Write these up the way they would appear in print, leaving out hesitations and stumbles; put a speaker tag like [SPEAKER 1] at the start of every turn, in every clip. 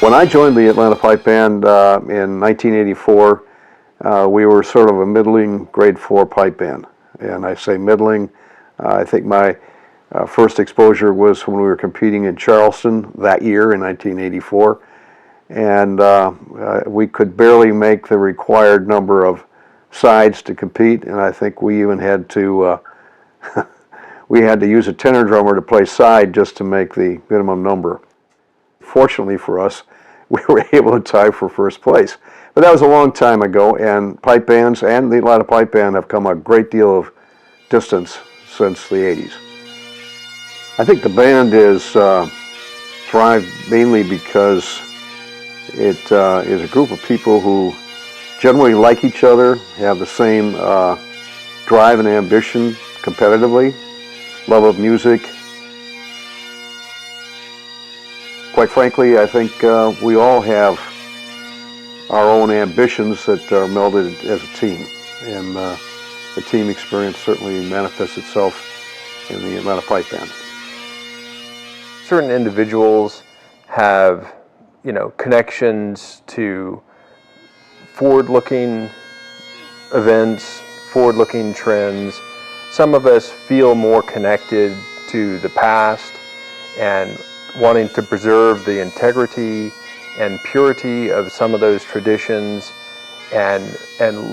[SPEAKER 1] When I joined the Atlanta Pipe Band in 1984, we were sort of a middling grade 4 pipe band. And I say middling, I think my first exposure was when we were competing in Charleston that year in 1984. And we could barely make the required number of sides to compete, and I think we even had to we had to use a tenor drummer to play side just to make the minimum number. Fortunately for us, we were able to tie for first place. But that was a long time ago, and pipe bands and the Atlanta Pipe Band have come a great deal of distance since the 80s. I think the band is thrived mainly because it is a group of people who generally like each other, have the same drive and ambition competitively, love of music. Quite frankly, I think we all have our own ambitions that are melded as a team, and the team experience certainly manifests itself in the Atlanta Pipe Band.
[SPEAKER 2] Certain individuals have, connections to forward-looking events, forward-looking trends. Some of us feel more connected to the past and wanting to preserve the integrity and purity of some of those traditions and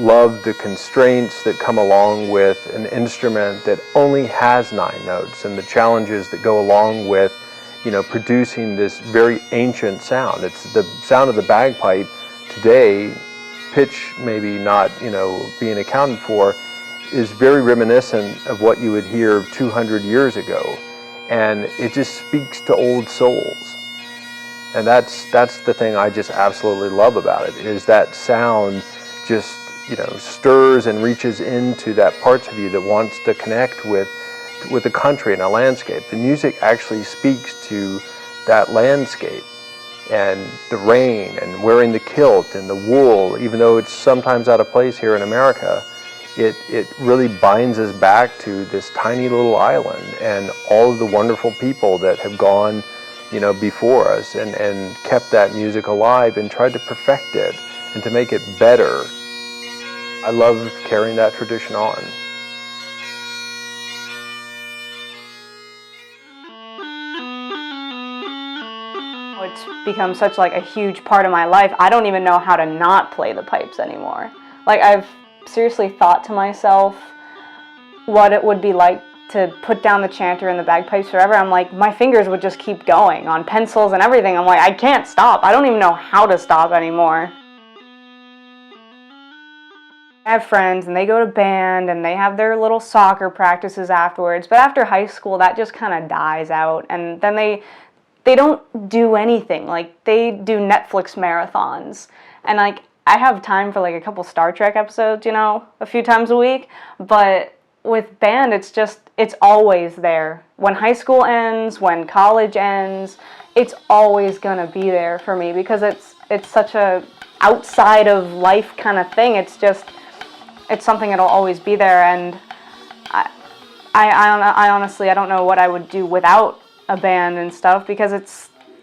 [SPEAKER 2] love the constraints that come along with an instrument that only has 9 notes and the challenges that go along with producing this very ancient sound. It's the sound of the bagpipe today, pitch maybe not being accounted for, is very reminiscent of what you would hear 200 years ago, and it just speaks to old souls. And that's the thing I just absolutely love about it, is that sound just stirs and reaches into that parts of you that wants to connect with the country and a landscape. The music actually speaks to that landscape and the rain and wearing the kilt and the wool, even though it's sometimes out of place here in America. It really binds us back to this tiny little island and all of the wonderful people that have gone before us and kept that music alive and tried to perfect it and to make it better. I love carrying that tradition on.
[SPEAKER 3] It's become such a huge part of my life. I don't even know how to not play the pipes anymore. I've seriously thought to myself what it would be like to put down the chanter and the bagpipes forever. I'm like, my fingers would just keep going on pencils and everything. I'm like, I can't stop. I don't even know how to stop anymore. I have friends and they go to band and they have their little soccer practices afterwards, but after high school that just kind of dies out, and then they don't do anything. They do Netflix marathons, and I have time for a couple Star Trek episodes, a few times a week, but with band it's always there. When high school ends, when college ends, it's always gonna be there for me because it's such a outside of life kind of thing. It's something that'll always be there, and I honestly I don't know what I would do without a band and stuff, because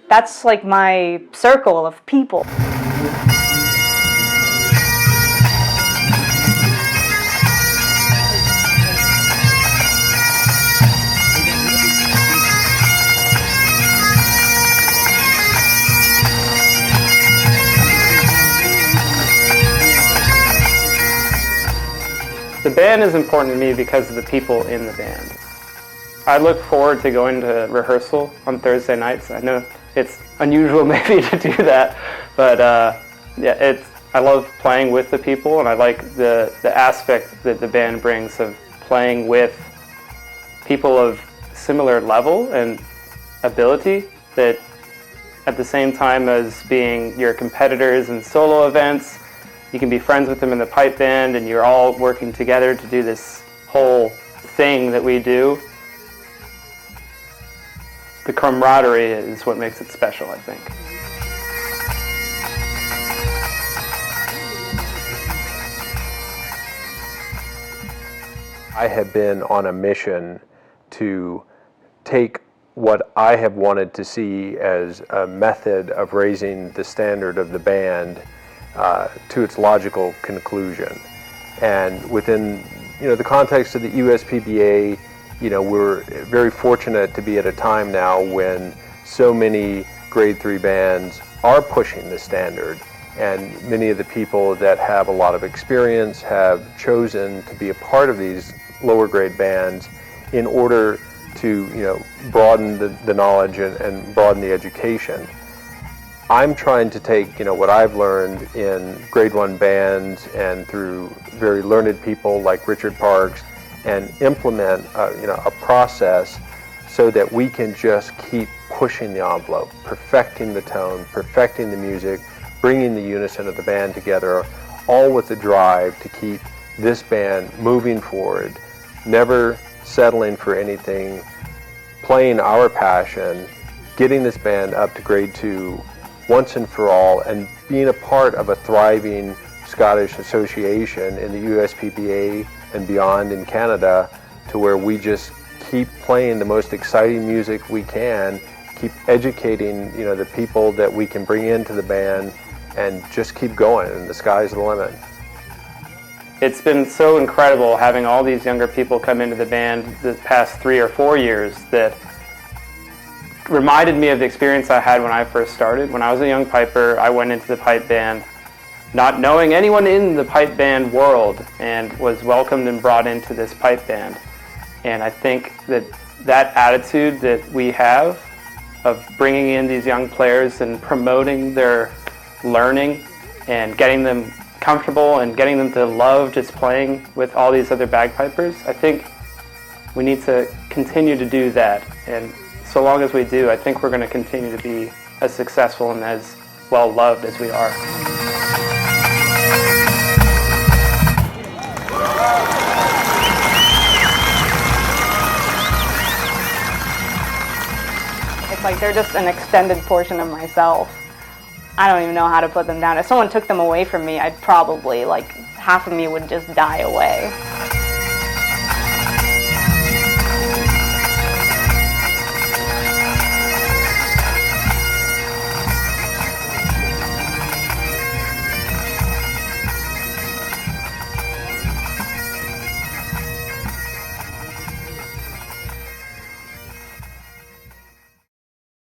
[SPEAKER 3] that's my circle of people.
[SPEAKER 4] The band is important to me because of the people in the band. I look forward to going to rehearsal on Thursday nights. I know it's unusual maybe to do that, but I love playing with the people, and I like the aspect that the band brings of playing with people of similar level and ability, that at the same time as being your competitors in solo events, you can be friends with them in the pipe band, and you're all working together to do this whole thing that we do. The camaraderie is what makes it special, I think.
[SPEAKER 2] I have been on a mission to take what I have wanted to see as a method of raising the standard of the band to its logical conclusion. And within the context of the USPBA, we're very fortunate to be at a time now when so many grade 3 bands are pushing the standard, and many of the people that have a lot of experience have chosen to be a part of these lower grade bands in order to broaden the knowledge and broaden the education. I'm trying to take what I've learned in grade 1 bands and through very learned people like Richard Parks and implement a process so that we can just keep pushing the envelope, perfecting the tone, perfecting the music, bringing the unison of the band together, all with the drive to keep this band moving forward, never settling for anything, playing our passion, getting this band up to grade 2 once and for all, and being a part of a thriving Scottish association in the USPBA and beyond in Canada, to where we just keep playing the most exciting music we can, keep educating the people that we can bring into the band, and just keep going, and the sky's the limit.
[SPEAKER 4] It's been so incredible having all these younger people come into the band the past 3 or 4 years that reminded me of the experience I had when I first started. When I was a young piper, I went into the pipe band not knowing anyone in the pipe band world, and was welcomed and brought into this pipe band. And I think that attitude that we have of bringing in these young players and promoting their learning and getting them comfortable and getting them to love just playing with all these other bagpipers, I think we need to continue to do that. And so long as we do, I think we're going to continue to be as successful and as well loved as we are.
[SPEAKER 3] It's like they're just an extended portion of myself. I don't even know how to put them down. If someone took them away from me, I'd probably, half of me would just die away.